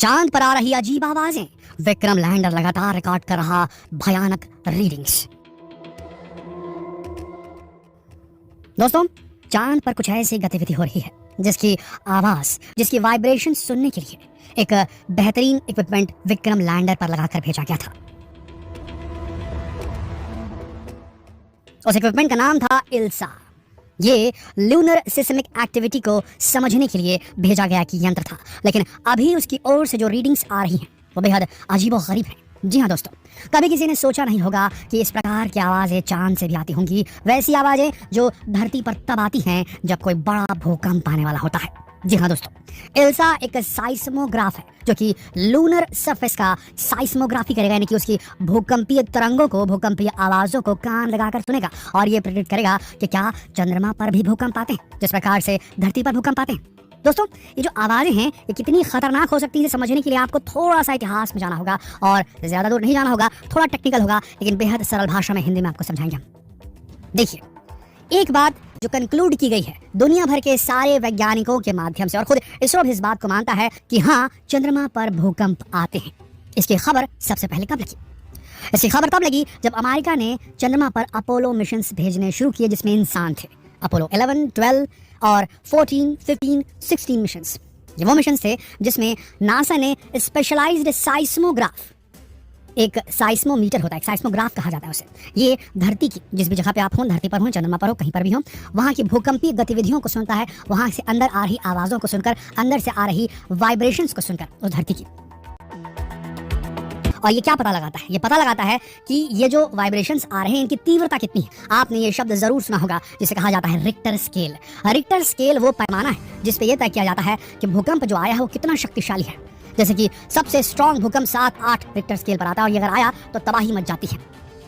चांद पर आ रही अजीब आवाजें, विक्रम लैंडर लगातार रिकॉर्ड कर रहा भयानक रीडिंग्स। दोस्तों, चांद पर कुछ ऐसी गतिविधि हो रही है जिसकी आवाज, जिसकी वाइब्रेशन सुनने के लिए एक बेहतरीन इक्विपमेंट विक्रम लैंडर पर लगाकर भेजा गया था। उस इक्विपमेंट का नाम था इल्सा। ये लूनर सिस्मिक एक्टिविटी को समझने के लिए भेजा गया कि यंत्र था, लेकिन अभी उसकी ओर से जो रीडिंग्स आ रही हैं वो बेहद अजीबोगरीब हैं। जी हाँ दोस्तों, कभी किसी ने सोचा नहीं होगा कि इस प्रकार की आवाज़ें चांद से भी आती होंगी, वैसी आवाज़ें जो धरती पर तब आती हैं जब कोई बड़ा भूकंप आने वाला होता है। जी हाँ दोस्तों, इल्सा एक साइस्मोग्राफ है जो कि लूनर सरफेस का साइस्मोग्राफी करेगा, यानी कि उसकी भूकंपीय तरंगों को, भूकंपीय आवाज़ों को कान लगाकर सुनेगा और ये प्रेडिक्ट करेगा कि क्या चंद्रमा पर भी भूकंप आते हैं जिस प्रकार से धरती पर भूकंप आते हैं। दोस्तों, ये जो आवाज़ें हैं ये कितनी खतरनाक हो सकती है समझने के लिए आपको थोड़ा सा इतिहास में जाना होगा और ज़्यादा दूर नहीं जाना होगा, थोड़ा टेक्निकल होगा, लेकिन बेहद सरल भाषा में हिंदी में आपको समझाएंगे हम। देखिए, एक बात जो कंक्लूड की गई है दुनिया भर के सारे वैज्ञानिकों के माध्यम से, और खुद इसरो भी इस बात को मानता है कि हाँ, चंद्रमा पर भूकंप आते हैं। इसकी खबर सबसे पहले कब लगी? इसकी खबर तब लगी जब अमेरिका ने चंद्रमा पर अपोलो मिशंस भेजने शुरू किए जिसमें इंसान थे। अपोलो 11, 12 और 14, 15, 16 मिशंस। ये वो मिशंस थे जिसमें नासा ने स्पेशलाइज्ड साइस्मोग्राफ, एक साइस्मोमीटर होता है, एक साइस्मोग्राफ कहा जाता है उसे, ये धरती की जिस भी जगह पे आप हो, धरती पर हो, चंद्रमा पर हो, कहीं पर भी हो, वहाँ की भूकंपीय गतिविधियों को सुनता है, वहाँ से अंदर आ रही आवाज़ों को सुनकर, अंदर से आ रही वाइब्रेशंस को सुनकर उस धरती की। और ये क्या पता लगाता है? ये पता लगाता है कि ये जो वाइब्रेशंस आ रहे हैं इनकी तीव्रता कितनी है। आपने ये शब्द जरूर सुना होगा जिसे कहा जाता है रिक्टर स्केल। रिक्टर स्केल वो पैमाना है जिस पे ये तय किया जाता है कि भूकंप जो आया है वो कितना शक्तिशाली है। जैसे कि सबसे स्ट्रॉन्ग भूकंप 7-8 रिक्टर स्केल पर आता है और ये अगर आया तो तबाही मच जाती है।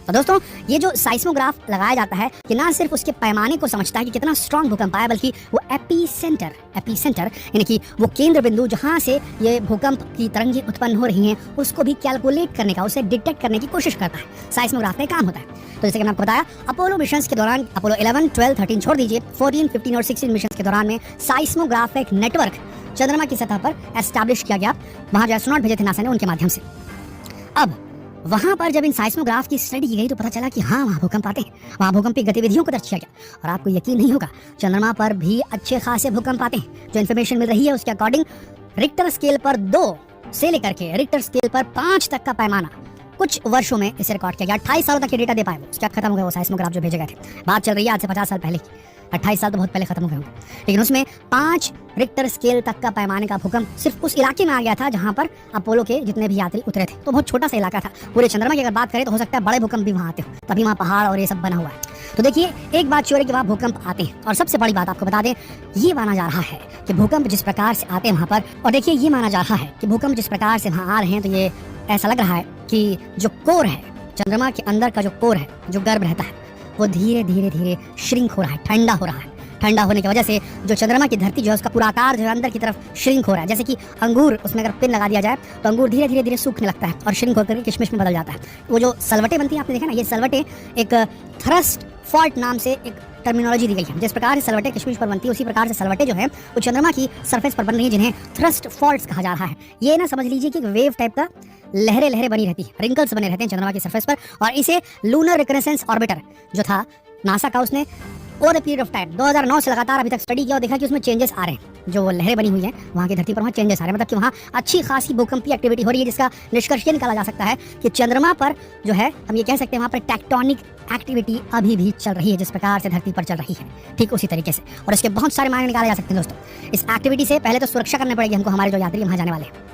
तो दोस्तों, ये जो साइस्मोग्राफ लगाया जाता है कि ना सिर्फ उसके पैमाने को समझता है कि कितना स्ट्रॉन्ग भूकंप आया, बल्कि वो एपीसेंटर यानी कि वो केंद्र बिंदु जहाँ से ये भूकंप की तरंगें उत्पन्न हो रही हैं उसको भी कैलकुलेट करने का, उसे डिटेक्ट करने की कोशिश करता है। साइस्मोग्राफ में काम होता है। तो जैसे कि मैंने आपको बताया, अपोलो मिशंस के दौरान, अपोलो 11, 12, 13 छोड़ दीजिए, 14, 15 और 16 मिशंस के दौरान में साइस्मोग्राफ का एक नेटवर्क चंद्रमा की सतह पर एस्टैब्लिश किया गया। वहाँ जो एस्ट्रोनॉट भेजे थे नासा ने उनके माध्यम से। अब वहाँ पर जब इन साइस्मोग्राफ की स्टडी की गई तो पता चला कि हाँ, वहाँ भूकंप आते हैं, वहाँ भूकंपीय गतिविधियों को दर्ज किया गया। और आपको यकीन नहीं होगा, चंद्रमा पर भी अच्छे खासे भूकंप आते हैं। जो इन्फॉर्मेशन मिल रही है उसके अकॉर्डिंग रिक्टर स्केल पर 2 से लेकर के रिक्टर स्केल पर 5 तक का पैमाना कुछ वर्षों में इसे रिकॉर्ड किया गया। 28 सालों तक ये डेटा दे पाए वो, उसके बाद खत्म हो गया वो साइस्मोग्राफ जो भेजे गए थे। बात चल रही है आज से 50 साल पहले की। 28 साल तो बहुत पहले खत्म हो गए होंगे, लेकिन उसमें 5 रिक्टर स्केल तक का पैमाने का भूकंप सिर्फ उस इलाके में आ गया था जहां पर अपोलो के जितने भी यात्री उतरे थे। तो बहुत छोटा सा इलाका था। पूरे चंद्रमा की अगर बात करें तो हो सकता है बड़े भूकंप भी वहां आते हो, तभी वहां पहाड़ और ये सब बना हुआ है। तो देखिए, एक बात श्योर है कि वहाँ भूकंप आते हैं। और सबसे बड़ी बात आपको बता दें, ये माना जा रहा है कि भूकंप जिस प्रकार से आते हैं वहां पर, और देखिए ये माना जा रहा है कि भूकंप जिस प्रकार से वहां आ रहे हैं, तो ये ऐसा लग रहा है कि जो कोर है चंद्रमा के अंदर का, जो कोर है, जो गर्भ रहता है, वो धीरे धीरे धीरे श्रिंक हो रहा है, ठंडा हो रहा है। ठंडा होने की वजह से जो चंद्रमा की धरती जो है उसका पूरा आकार जो है अंदर की तरफ श्रिंक हो रहा है। जैसे कि अंगूर, उसमें अगर पिन लगा दिया जाए तो अंगूर धीरे धीरे धीरे सूखने लगता है और श्रिंक होकर किशमिश में बदल जाता है। वो जो सलवटें बनती हैं, आपने देखा ना, ये सलवटें एक थ्रस्ट फॉल्ट नाम से एक टर्मिनोलॉजी दी गई है। जिस प्रकार से सलवटें किशमिश पर बनती है उसी प्रकार से सलवटें जो है वो चंद्रमा की सरफेस पर बन रही है, जिन्हें थ्रस्ट फॉल्ट्स कहा जा रहा है। ये ना समझ लीजिए कि वेव टाइप का लहरें बनी रहती है, रिंकल्स बने रहते हैं चंद्रमा की सरफेस पर। और इसे लूनर रिकनेसेंस ऑर्बिटर जो था नासा का, उसने over the period of time 2009 से लगातार अभी तक स्टडी किया और देखा कि उसमें चेंजेस आ रहे हैं। जो लहरें बनी हुई हैं वहाँ की धरती पर, वहाँ चेंजेस आ रहे हैं, मतलब कि वहाँ अच्छी खासी भूकंपीय एक्टिविटी हो रही है, जिसका निष्कर्ष ये निकाला जा सकता है कि चंद्रमा पर जो है, हम ये कह सकते हैं, वहाँ पर टेक्टोनिक एक्टिविटी अभी भी चल रही है जिस प्रकार से धरती पर चल रही है, ठीक उसी तरीके से। और इसके बहुत सारे मायने निकाले जा सकते हैं दोस्तों। इस एक्टिविटी से पहले तो सुरक्षा करनी पड़ेगी हमको, हमारे जो यात्री वहाँ जाने वाले हैं।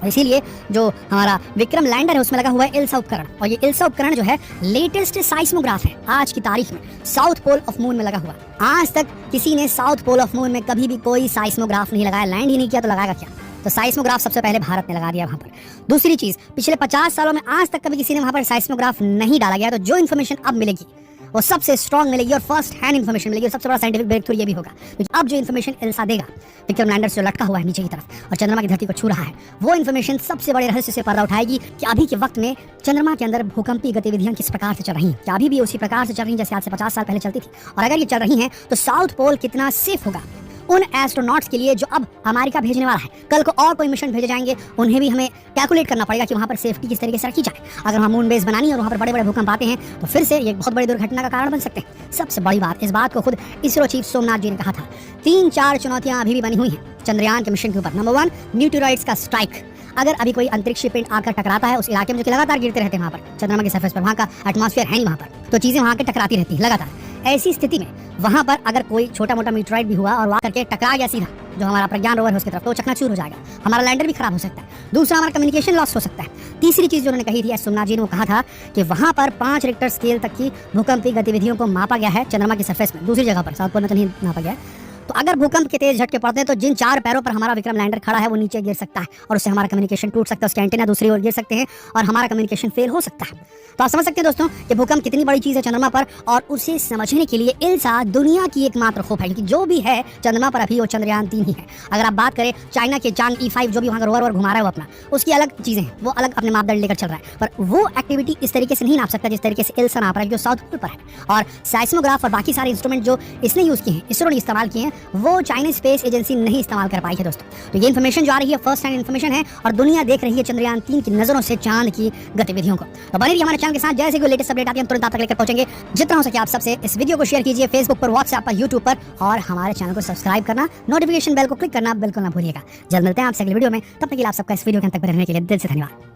इसीलिए जो हमारा विक्रम लैंडर है उसमें लगा हुआ है इल्सा उपकरण, और ये इल्सा उपकरण जो है लेटेस्ट साइस्मोग्राफ है आज की तारीख में, साउथ पोल ऑफ मून में लगा हुआ। आज तक किसी ने साउथ पोल ऑफ मून में कभी भी कोई साइस्मोग्राफ नहीं लगाया, लैंड ही नहीं किया, तो लगाएगा क्या? तो साइस्मोग्राफ सबसे पहले भारत ने लगा दिया वहां पर। दूसरी चीज, पिछले 50 सालों में आज तक कभी किसी ने वहां पर साइस्मोग्राफ नहीं डाला गया, तो जो इन्फॉर्मेशन अब मिलेगी वो सबसे स्ट्रॉन्ग मिलेगी और फर्स्ट हैंड इन्फॉर्मेशन मिलेगी। और सबसे बड़ा साइंटिफिक ब्रेक थ्रू ये भी होगा, क्योंकि अब जो इन्फॉर्मेशन इल्सा देगा, विक्रम लैंडर से जो लटका हुआ है नीचे की तरफ और चंद्रमा की धरती को छू रहा है, वो इन्फॉर्मेशन सबसे बड़े रहस्य से पर्दा उठाएगी कि अभी के वक्त में चंद्रमा के अंदर भूकंपीय गतिविधियां किस प्रकार से चल रही हैं, क्या अभी भी उसी प्रकार से चल रही हैं जैसे आज से 50 साल पहले चलती थी। और अगर ये चल रही हैं तो साउथ पोल कितना सेफ होगा, उन एस्ट्रोनॉट्स के लिए जो अब अमेरिका भेजने वाला है। कल को और कोई मिशन भेजे जाएंगे, उन्हें भी हमें कैलकुलेट करना पड़ेगा कि वहाँ पर सेफ्टी किस तरीके से रखी जाए। अगर वहाँ मून बेस बनानी है और वहाँ पर बड़े बड़े भूकंप आते हैं तो फिर से ये एक बहुत बड़ी दुर्घटना का कारण बन सकते हैं। सबसे बड़ी बात, इस बात को खुद इसरो चीफ सोमनाथ जी ने कहा था। 3-4 चुनौतियां अभी भी बनी हुई हैं चंद्रयान के मिशन के ऊपर। नंबर 1, मीटेओराइट्स का स्ट्राइक। अगर अभी कोई अंतरिक्षीय पिंड आकर टकराता है उस इलाके में, जो कि लगातार गिरते रहते हैं वहाँ पर चंद्रमा के सरफेस पर, वहाँ का एटमॉस्फेयर है नहीं वहाँ पर, तो चीजें वहाँ के टकराती रहती है लगातार। ऐसी स्थिति में वहाँ पर अगर कोई छोटा मोटा मीटेओराइट भी हुआ और वहाँ करके टकरा गया सीधा जो हमारा प्रज्ञान रोवर है उसकी तरफ, तो चकनाचूर हो जाएगा, हमारा लैंडर भी खराब हो सकता है। दूसरा, हमारा कम्युनिकेशन लॉस हो सकता है। तीसरी चीज जो उन्होंने कही थी एस सोमनाथ जी ने, वो कहा था कि वहाँ पर 5 रिक्टर स्केल तक की भूकंपीय गतिविधियों को मापा गया है चंद्रमा की सरफेस में। दूसरी जगह पर, साउथ पोल में तो नहीं नापा गया है। तो अगर भूकंप के तेज झटके पड़ते हैं तो जिन 4 पैरों पर हमारा विक्रम लैंडर खड़ा है वो नीचे गिर सकता है और उससे हमारा कम्युनिकेशन टूट सकता है, उसके एंटेना दूसरी ओर गिर सकते हैं और हमारा कम्युनिकेशन फेल हो सकता है। तो आप समझ सकते हैं दोस्तों कि भूकंप कितनी बड़ी चीज़ है चंद्रमा पर, और उसे समझने के लिए इल्सा दुनिया की एकमात्र होप है, क्योंकि जो भी है चंद्रमा पर अभी वो चंद्रयान 3 ही है। अगर आप बात करें चाइना के चांग E5 जो भी वहाँ का रोवर घुमा रहा है वो अपना, उसकी अलग चीज़ें हैं, वो अलग अपने मापदंड लेकर चल रहा है, पर वो एक्टिविटी इस तरीके से नहीं नाप सकता जिस तरीके से इल्सा नाप रहा है जो साउथ पोल पर है। और साइस्मोग्राफ और बाकी सारे इंस्ट्रूमेंट जो इसने यूज़ किए हैं, इसरो ने इस्तेमाल किए हैं, वो चाइनीज स्पेस एजेंसी नहीं इस्तेमाल कर पाई है दोस्तों। तो ये इन्फॉर्मेशन जो आ रही है फर्स्ट हैंड इन्फॉर्मेशन है और दुनिया देख रही है चंद्रयान 3 की नजरों से चांद की गतिविधियों को। तो बने रहिए हमारे चैनल के साथ, जैसे कोई लेटेस्ट अपडेट आती है हम तुरंत आप तक लेकर पहुंचेंगे। जितना हो सके आप सबसे इस वीडियो को शेयर कीजिए फेसबुक पर, व्हाट्सएप पर, यूट्यूब पर, और हमारे चैनल को सब्सक्राइब करना, नोटिफिकेशन बेल को क्लिक करना बिल्कुल ना भूलिएगा। जल्द मिलते हैं आपसे अगली वीडियो में, तब तक के लिए आप सबका इस वीडियो के अंत तक बने रहने के लिए दिल से धन्यवाद।